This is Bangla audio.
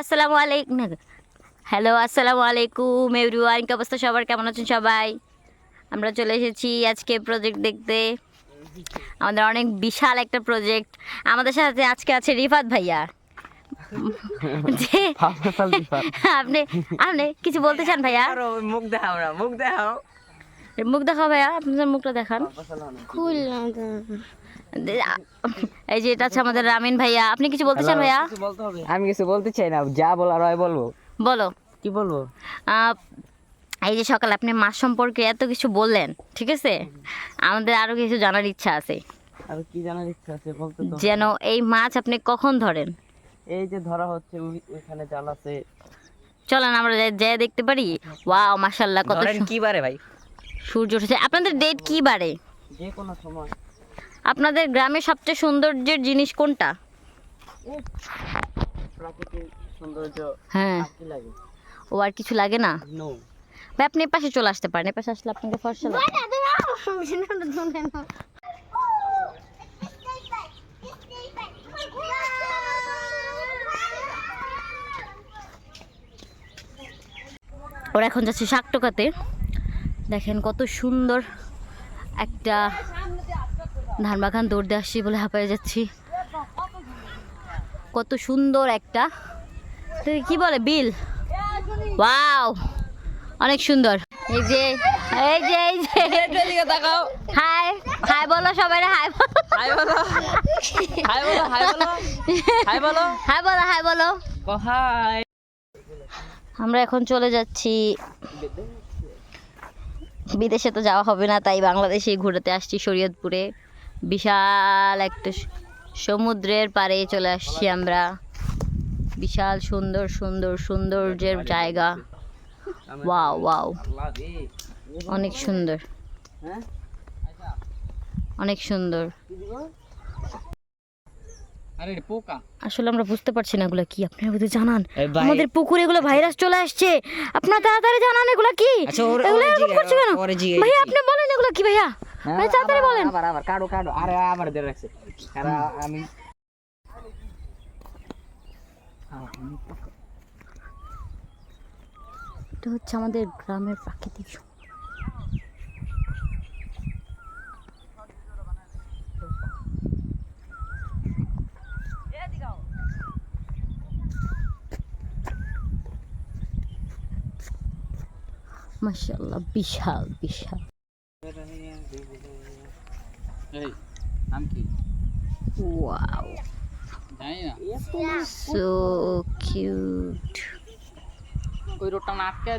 আসসালামু আলাইকুম। হ্যালো, আসসালামু আলাইকুম এভরিওয়ান। কি অবস্থা সবার, কেমন আছেন সবাই? আমরা চলে এসেছি আজকে প্রজেক্ট দেখতে। আমাদের অনেক বিশাল একটা প্রজেক্ট। আমাদের সাথে আজকে আছে রিফাত ভাইয়া। যে আপনি আপনি কিছু বলতে চান ভাইয়া? মুখ দেখাও না, মুখ দেখাও। মুখ দেখাও ভাইয়া, আপনার মুখটা দেখান। এই যে এটা আছে আমাদের রামিন ভাইয়া। আপনি কিছু বলতে চান ভাইয়া? আমি কিছু বলতে চাই না, যা বলার হয় বলবো। বলো। কি বলবো? এই যে সকালে আপনি মাছ সম্পর্কে এত কিছু বললেন, ঠিক আছে, আমাদের আরো কিছু জানার ইচ্ছা আছে। আর কি জানার ইচ্ছা আছে বলতে তো। যেন এই মাছ আপনি কখন ধরেন? এই যে ধরা হচ্ছে, ওইখানে জাল আছে। চলেন আমরা যাই দেখতে পারি। ওয়াও, মাশাআল্লাহ, কত ধরেন কি বারে ভাই? সূর্য উঠেছে। আপনাদের ডেট কি বারে? যে কোনো সময়। আপনাদের গ্রামে সবচেয়ে সৌন্দর্যের জিনিস কোনটা? প্রাকৃতিক সৌন্দর্য। হ্যাঁ, আর কি লাগে? ও আর কিছু লাগে না নো। ভাই, আপনি পাশে চলে আসতে পারেন। পাশে আসলে আপনাকে ফর্সা লাগবে। ওরা এখন যাচ্ছে শাক টোকাতে। দেখেন কত সুন্দর একটা ধান বাগান। দৌড়তে আসছি বলে হাঁপায়ে যাচ্ছি। কত সুন্দর একটা, কি বলে, বিল। ওয়াও, অনেক সুন্দর। এই যে এই যে এই যে দেখাও। হাই হাই বলো সবাই, হাই হাই বলো, হাই বলো, হাই বলো, হাই বলো, হাই বলো, হাই বলো। হাই। আমরা এখন চলে যাচ্ছি। বিদেশে তো যাওয়া হবে না, তাই বাংলাদেশে ঘুরতে আসছি শরীয়তপুরে। বিশাল একটা সমুদ্রের পাড়ে চলে আসছি আমরা। বিশাল সুন্দর সুন্দর সৌন্দর্যের জায়গা। ওয়াও ওয়াও, অনেক সুন্দর, অনেক সুন্দর। আরে পোকা। আসলে আমরা বুঝতে পারছি না এগুলো কি। আপনারা বুঝতে জানান, আমাদের পুকুরে এগুলো ভাইরাস চলে আসছে। আপনারা তাড়াতাড়ি জানান এগুলো কি। এগুলো এরকম করছে কেন ভাইয়া? আপনি বলেন এগুলো কি ভাইয়া? ভাই তাড়াতাড়ি বলেন। আবার আবার কাটো কাটো। আরে আবার ধরে রাখছে। আরে আমি এটা হচ্ছে আমাদের গ্রামের প্রাকৃতিক মাশাআল্লাহ, বিশাল বিশাল। এই নাম কি? ওয়াও, জানি না। So cute. ওই রোডটা না আটকে